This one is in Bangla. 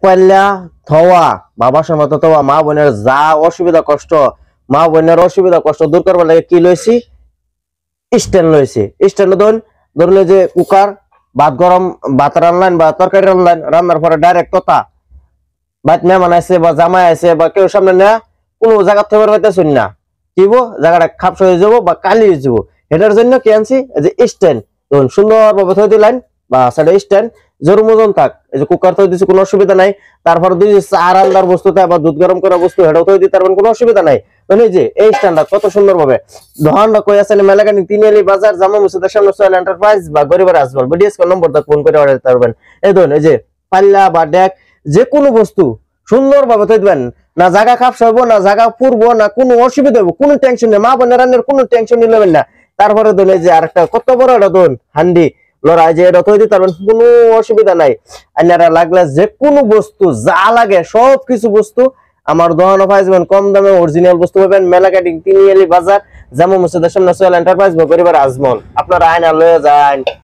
পাল্লা থওয়া বাবার সময় তো মা বোনের যা অসুবিধা কষ্ট মা বোনের অসুবিধা কষ্ট দূর করবার লাগে কি লইছি স্ট্যান্ড লইছি স্ট্যান্ড ধরলে যে কুকার ভাত গরম ভাত রান্নান বা তরকারি রান্নান রান্নার পরে ডাইরেক্ট কথা ভাত মেহমান আছে বা জামাই আছে বা কেউ সামনে না কোনো জায়গা থেকে পাইতেছুন না কিব জায়গাটা খাপস হয়ে যাবো বা কালি হয়ে যাবো এটার জন্য কি আনছি যে স্ট্যান্ড ধরুন সুন্দরভাবে থই দিলেন বা সাইডে স্ট্যান্ড জরুর মতন থাক এই যে কুকার থই দিছি কোনো অসুবিধা নাই তারপর দুই চা রান্নার বস্তুতে আবার দুধ গরম করা বস্তু এটাও থই দিতে পারবেন কোনো অসুবিধা নাই এই যে এই স্ট্যান্ডটা কত সুন্দর ভাবে দোকানটা কই আছেন মেলাগানি তিনআলি বাজার জামা মসজিদের সামনে সোহেল এন্টারপ্রাইজ বা গরিবের আসবল বিডিএস নম্বরটা ফোন করে অর্ডার দিতে পারবেন এই ধরুন এই যে পাল্লা বা ডেক যে কোনো বস্তু সুন্দর ভাবে থই দিবেন না জায়গা খাপস হইব না জায়গা পুরবো না কোনো অসুবিধা হইব কোনো টেনশন নেই মা বোনের রান্নার কোনো টেনশন নেবেন না তারপরে ধরুন এই যে আরেকটা কত বড় এটা ধরুন হান্ডি লড়াই যে এটা তৈরি তারবেন কোনো অসুবিধা নাই আপনারা লাগলে যে কোনো বস্তু যা লাগে সব কিছু বস্তু আমার দোকানে পাইবেন কম দামে অরিজিনাল বস্তু পাবেন মেলাঘাট তিনআলি বাজার জামা মসজিদের সামনে সোহেল এন্টারপ্রাইজ বা গরিবের আজমল আপনারা আয়না লয়ে যান।